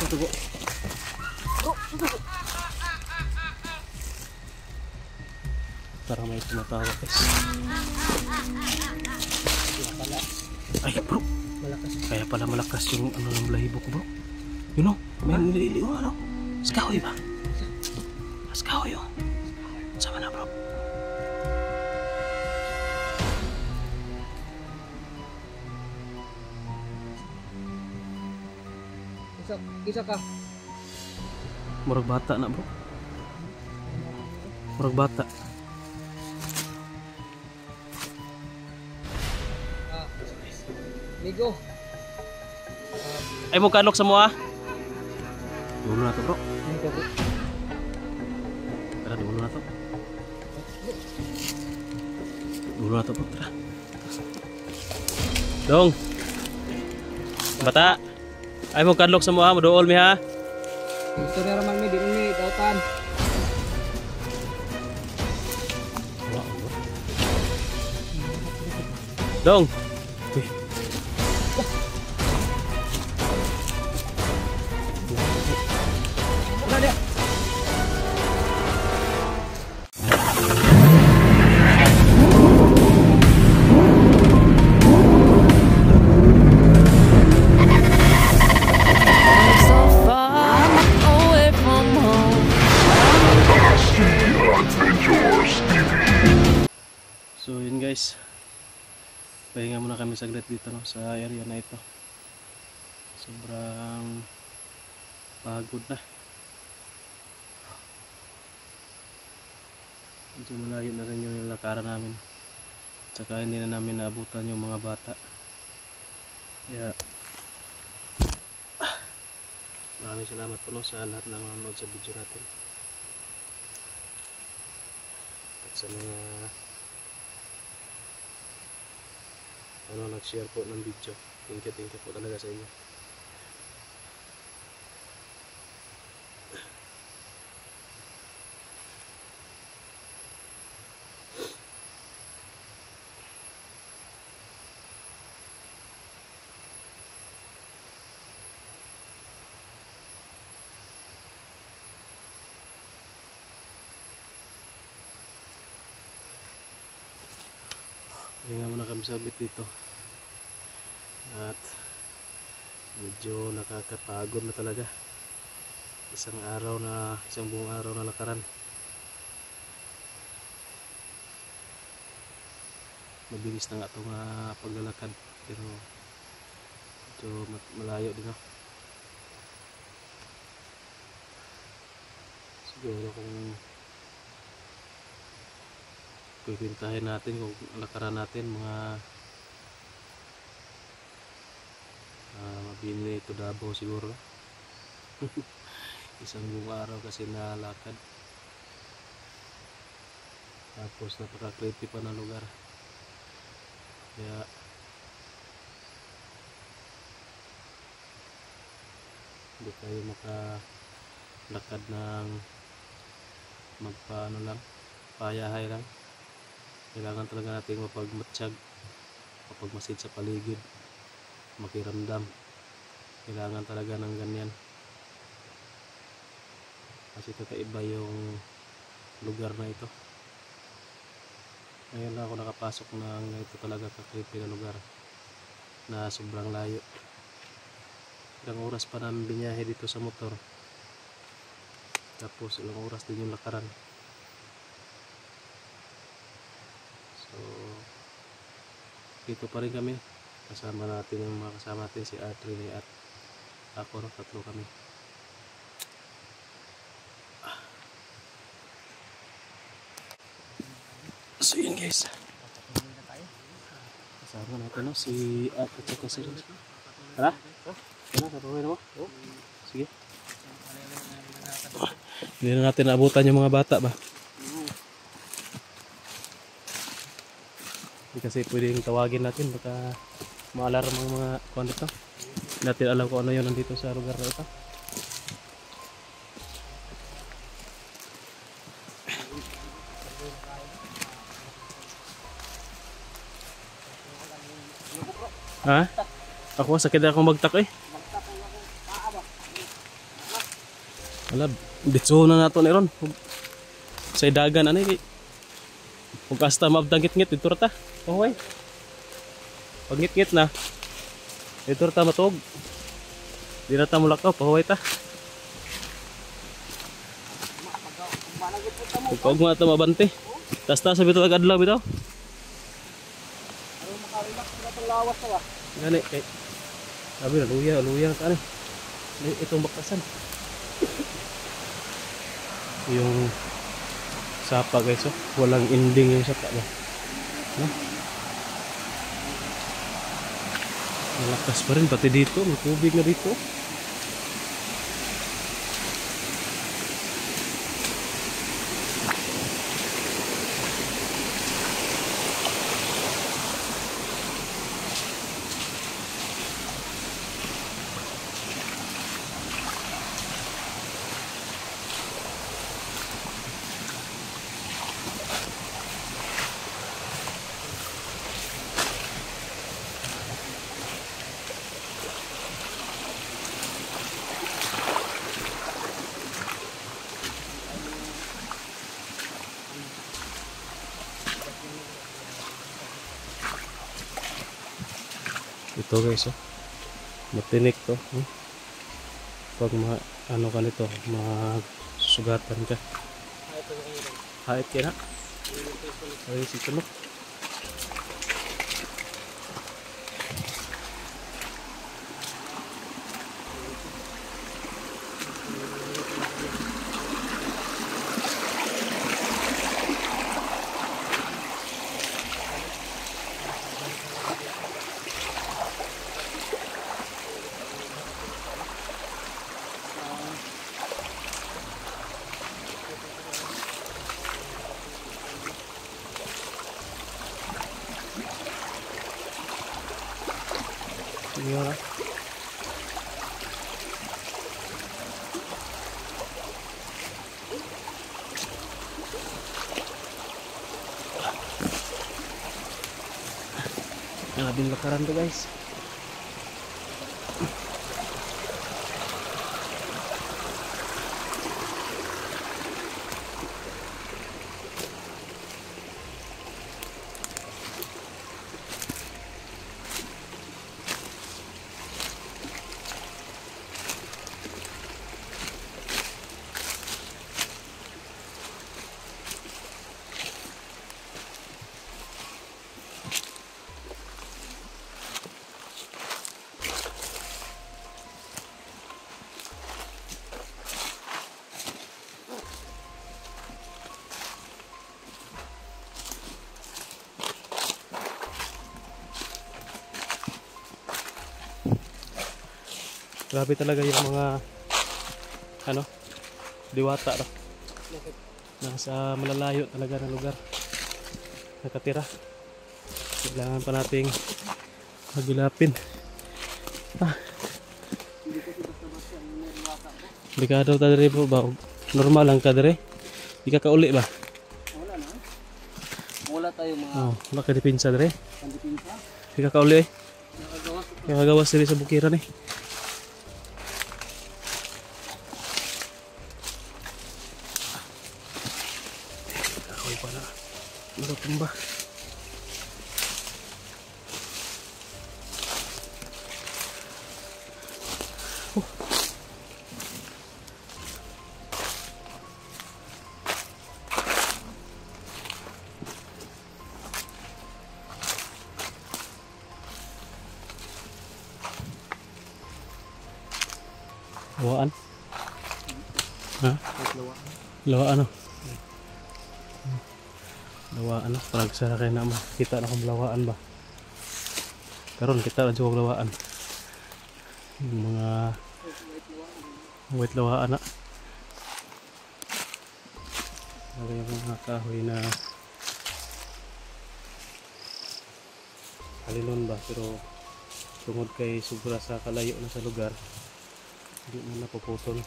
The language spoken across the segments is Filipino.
tutubo. Bro, tutubo. Parang may tumatawa guys. Ay bro, malakas. Kaya pala malakas yung ano ng balahibo ko bro. You know, may nililiw ano. Skahoy ba? Skahoy oh. Sama na bro. Isa ka. Murag bata na bro. Murag bata. Migo. Ay mo kanok sa mua. Dulo na to bro. Tara dulo na to. Dulo na to bro. Tara. Dong. Bata. Ay mo kanlok sa mua, modool mi ha. Gusto na raman mi di mi dautan. Dong. So yun guys, pahinga muna kami saglit dito no, sa area na ito. Sobrang pagod na. Medyo malayo na rin yung nilakaran namin. Tsaka hindi na namin naabutan yung mga bata. Kaya maraming salamat po no, sa lahat ng nanonood sa video natin. At sa mga nag-share po ng video. Thank you po talaga sa inyo. Kaya nga muna kami sabit dito. At medyo nakakapagod na talaga. Isang buong araw na lakaran. Mabilis na nga itong paglalakad, pero medyo malayo din ako. Siguro kung pipintahin natin, kung lakaran natin mga mabini ito Davao siguro. Isang buong araw kasi nalakad. Tapos napaka-creepy pa na lugar. Kaya hindi tayo makalakad ng magpaano lang, payahay lang. Kailangan talaga natin mapagmatsyag, mapagmasid sa paligid, makiramdam. Kailangan talaga ng ganyan kasi kakaiba yung lugar na ito. Ngayon lang ako nakapasok ng ito talaga ka-creepy na lugar na sobrang layo. Ilang oras pa namin binyahe dito sa motor, tapos ilang oras din yung lakaran. So dito pa rin kami, kasama natin yung mga kasama natin, si Adri at ako, no, tatlo kami. So yun guys, kasama natin no, si At at saka si Rose. Tara? Tara, tapuhin mo? Sige. Hindi na natin naabutan yung mga bata ba? Hindi kasi pwedeng tawagin natin, baka ma-alarm ang mga kuwan dito. Hindi natin alam kung ano yun nandito sa lugar na ito. Ha? Ako sakit akong magtak eh. Wala, ditso na nato ni ron. Sa dagan ani kay kung kasta mabdang ngit-ngit dito ta. Okay. Pag ngit-ngit na dito ta matog. Di na ta mulakaw, pahuway ta. Pag mga ta mabante. Tas-tas sabi talaga adlaw bitaw. Ano makarelax sila itong lawas to ah. Gani kay sabi na luya ta ni. Itong bakasan. Yung sapa guys, oh. Walang ending yung sapa ba. No? Malakas pa rin pati dito, may tubig na dito. Ito guys, oh. Matinik to. Pag ano ka nito, masugatan ka. Hait ka na. Ay, si Tunok. Iya. Grabe yung lakaran to guys. Grabe talaga yung mga ano, diwata no? Nasa malalayo talaga na lugar nakatira. Kailangan pa nating magilapin. Delikado ta diri po ba? Normal lang ka diri? Di ka kauli ba? Wala na. Wala tayo mga wala ka dipinsa diri? pandipinsa. Di ka kauli eh. Nakagawas. Kaya gawas diri sa bukiran eh. Tumba. Lawaan. Ha? Lawaan. Lawaan no, parang sana kayo na makita na kung lawaan ba. Karon kita na juga lawaan. Yung mga white lawaan na. Lagi yung mga kahoy na halinon ba, pero tungod kay sobra sa kalayo na sa lugar, hindi na napuputol.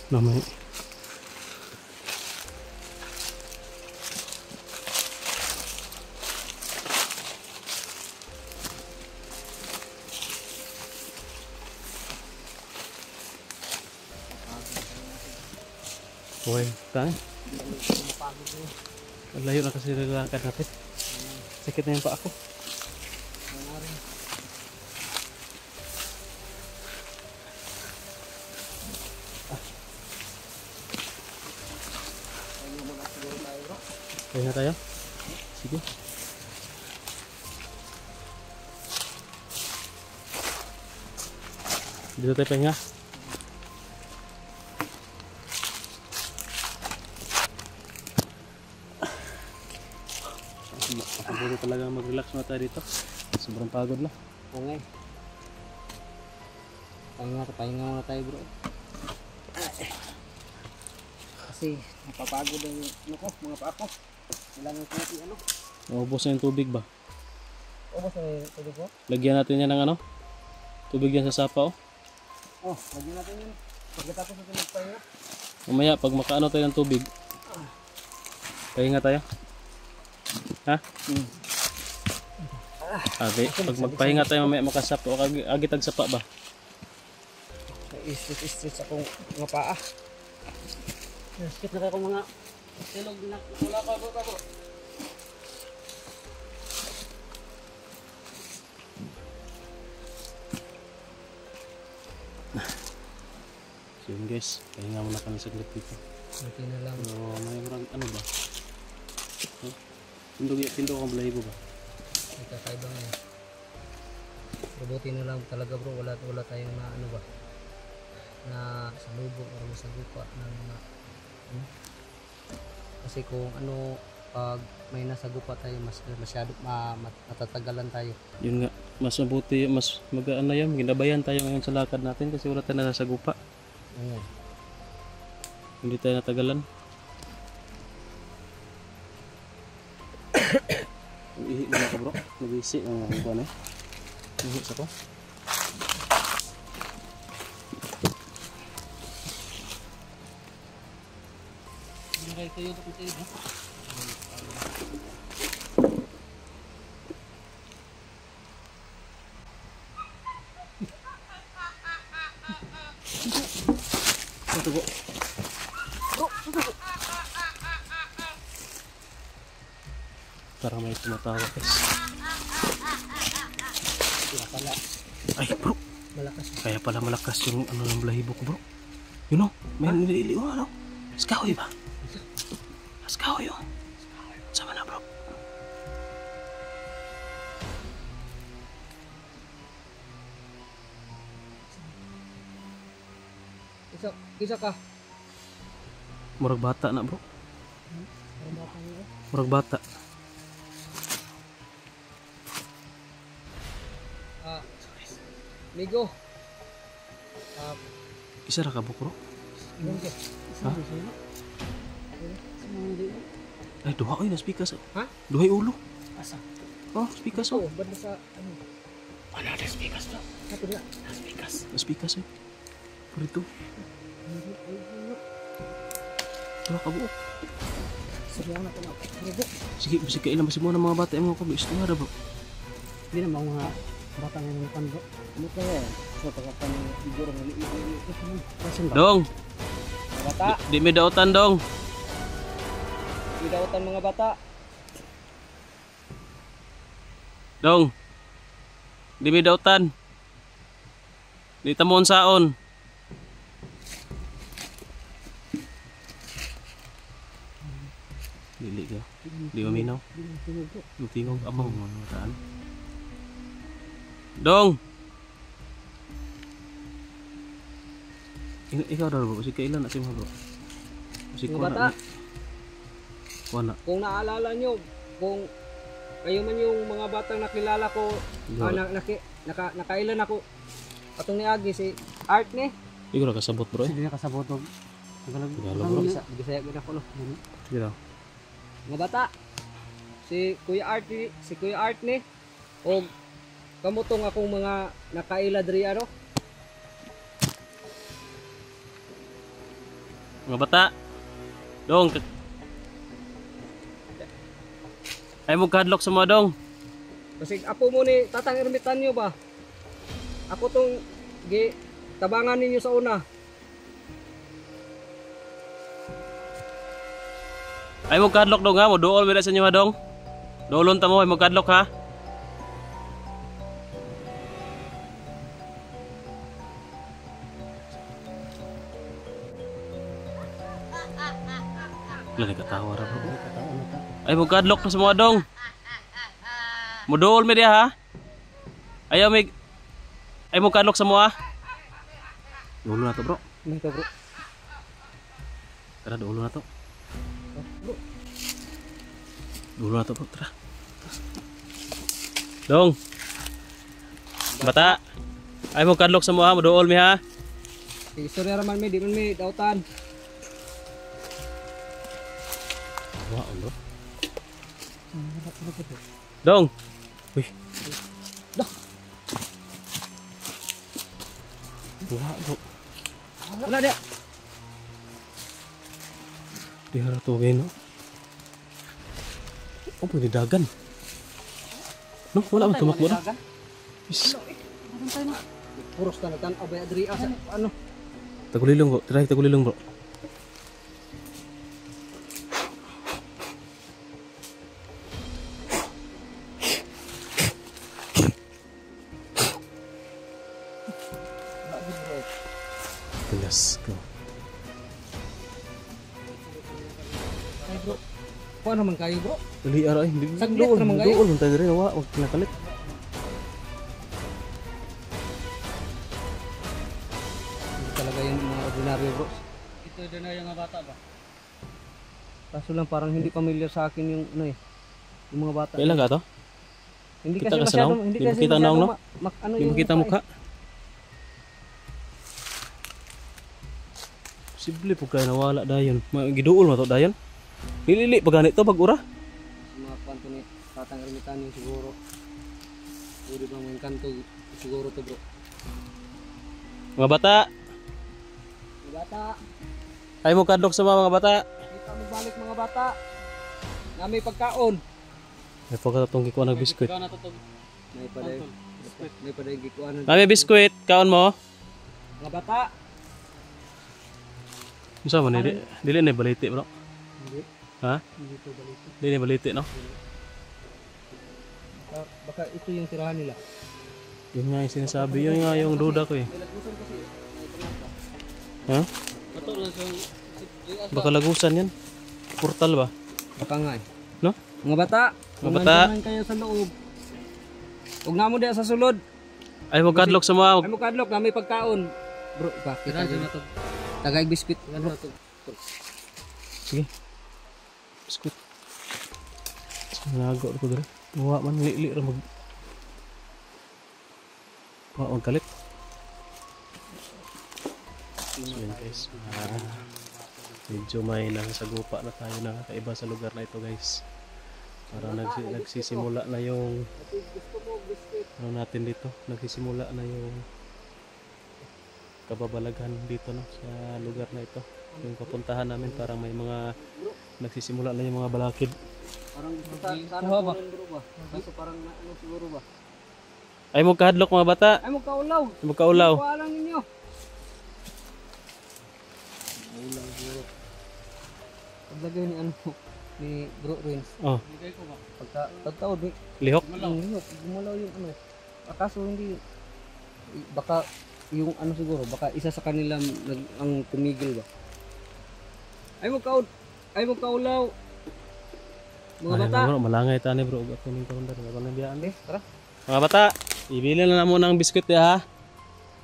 Na Uy, tayo. Mapagod ko. Ang layo na kasi lalakad natin. Sakit na yung paa ko. Wala rin. Ayun mo na siguro tayo bro. Kaya na tayo? Sige. Dito tayo pahinga. Siguro talaga mag-relax na tayo dito. Sobrang pagod na. Okay. Pahinga muna tayo bro. Kasi napapagod ang ano ko, mga paa ko. Kailangan ko ano. Maubos na yung tubig ba? Ubos na yung tubig ko? Lagyan natin yan ng ano? Tubig yan sa sapa oh. Oh, lagyan natin yun. Pagkatapos natin magpahinga. Mamaya pag makaano tayo ng tubig. Pahinga tayo. Ha? Okay, pag magpahinga tayo mamaya makasapa o agitag sapa ba? Stretch akong mga paa. Skip na akong mga silog na wala pa bro. So yun guys, pahinga muna kami saglit dito. Okay na lang. So may marang ano ba? Huh? Pindo kong balahibo ba? May kakaiba ngayon. Robotin na lang talaga bro. Wala tayong na ano ba? Na salubong o masagupa ng mga kasi kung ano pag may nasagupa tayo masyado matatagalan tayo. Yun nga, mas mabuti, mas magaan na yan. Ginabayan tayo ngayon sa lakad natin kasi wala tayo nasagupa. Hindi tayo natagalan. Ihi muna ka bro. Nag-isi ang ano. Ihi sa ko. Kayo tayo bro. Ito po. Parang may tumatawa guys. Wala pala. Ay bro. Malakas. Kaya pala malakas yung ano ng balahibo ko bro. You know, may nililiw ano. Skahoy ba? Skahoy yun. Sama na bro. Isa ka. Murag bata na bro. Murag bata. Migo. Isa ra ka bro. Ha? Ay duha oy nas pikas. Ha? Duhay ulo. Asa? Oh, pikas oh. Banda sa ano? Wala nas pikas bro. Kato na. Nas pikas eh. Purito. Duha ka buok. Sabi ako na ito na. Sige, bisig ka ilang masig mo ng mga bata yung mga kabis. Tingara bro. Hindi na mga bata ngayon ng bro. Ano ka eh? So pagkatan ng siguro ng liit. Dong. Bata. Di may dautan dong. Idawatan mga bata. Dong. Di may dautan. Di tamon saon. Dili ka. Di maminaw. Tingog among mga taan. Dong. Ikaw daw bro, kasi kailan natin mo bro. Kasi Mga bata. Wala. Kung naalala nyo, kung kayo man yung mga batang nakilala ko, nakailan ako, patong ni Agi, si Art ni. Ikaw na kasabot bro eh. Hindi na kasabot. Tagalog bro. Bisaya ko na ko. Ikaw. Mga bata, si Kuya Art ni, o kamutong akong mga nakaila diri ano. Mga bata. Dong. Ay mo kadlok sa mga dong. Kasi apo mo ni Tatang Ermitanyo ba? Ako tong tabangan ninyo sa una. Ay mo kadlok dong ha, mo dool mira sa inyo ha dong. Doolon ta mo ay mo kadlok ha. Lagi katawa ra bro. Ay mo kadlok na sa mga dong. Mo dool mi diha ha. Ayaw mig. Ay mo kadlok sa mo ha. Doolo na to bro. Ini ka bro. Tara doolo na to. Doolo na to bro, tara. Dong. Bata. Ay mo kadlok sa mo ha, mo dool mi ha. Sorry raman mi, di man mi dautan. Wah, bro. Dong. Wih. Dah. Wah, bro. Wala dia. Di harap tubig, no? Oh, pwede dagan. No, wala ba tumakbo na? Is. Puros tanatan abay adri asa ano? Tagulilong bro, try tagulilong bro. Let's go. Ay bro. Kuha naman kayo bro. Dali ara ay, Saglit naman kayo. dool man tayo rin, wag kinakalit. Hindi talaga yung mga ordinaryo bro. Ito din na yung mga bata ba? Kaso lang parang hindi familiar sa akin yung ano eh. Yung mga bata. Kailan ka to? Hindi Kita kasi ka sa masyado, naong? hindi Di mo kasi kita masyado naong, no? ano Hindi mo yung kita mukha mukha. Posible po kayo nawala dayon. Giduol mo to dayon. Lili pa ganito pag ura. Mga kwanto ni Tatang Ermitanyo siguro. Pwede bang mga kanto siguro to bro. Mga bata, Mga bata, ay mo kadlok sa mga bata. kita mo balik mga bata. Na may pagkaon. May pagkatong gikuha ng biskwit. May paday gikuanan. May biskwit, kaon mo. Mga bata. Unsa man ni? Dili na baliti, bro. Hindi, Ha? hindi to balito. Dili na baliti, no? Baka ito yung tirahan nila. Yun nga yung sinasabi, yun nga yung duda ko eh. Ha? Baka lagusan yan. Portal ba? Baka nga eh. No? Mga bata, Mga bata. kung kayo sa loob. Huwag na mo diya sa sulod. Ay mo kadlok sa mga. Ay mo kadlok na may pagkaon. Bro, bakit tayo na to? Tagay biskuit. Ano to? Sige. Biskwit. Sinago ko dito. Muwa man li ra mag. Muwa galit. So yun guys. Medyo may nasagupa na tayo na kakaiba sa lugar na ito guys. Parang nagsisimula na yung ano natin dito. Nagsisimula na yung kababalaghan dito no sa lugar na ito. Yung papuntahan namin parang may mga nagsisimula na yung mga balakid. Parang sana ba? Kaso parang ano siguro ba? Ay mo kahadlok mga bata. Ay mo kaulaw. Mo kaulaw. Kuha lang ninyo. Kaulaw siguro. Paglagay ni ano ni Bro Rins. Oh, Ligay ko ba? Pagtaod ni lihok. lihok. Gumalaw yung ano. Akaso hindi baka yung ano siguro baka isa sa kanila ang tumigil ba. Ay mo kaulaw. Mga Ay, bata. bro, malangay tani bro. Ako ning karon dara ako nang biyaan. Tara. Mga bata, ibili na mo ng biskuit ya ha.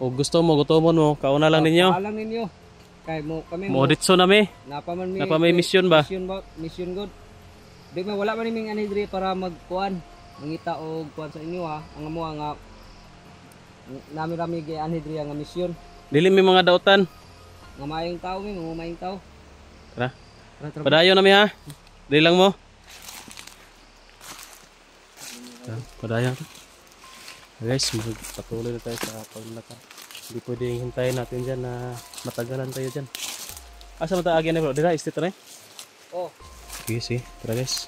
O gusto mo, gutomon mo, kauna lang ninyo. Paalang ninyo. Kay mo kami Mo ditso na mi. napa man Napa may mission ba? Mission god. Di man wala man niming ani diri para magkuan. Mangita og kuan sa inyo ha. Ang amo nga nami rami gay ani diri nga mission. Dili mi mga dautan. Nga maayong tao mi, mga maayong tao. Tara. Tara. Padayon na mi ha. Dili lang mo. Padayon. Guys, magpatuloy na tayo sa paglakad. Hindi pwedeng hintayin natin dyan na matagalan tayo dyan. Asa mataagyan na bro? Dira, istit na eh. Oh. Sige, sige. Tara guys.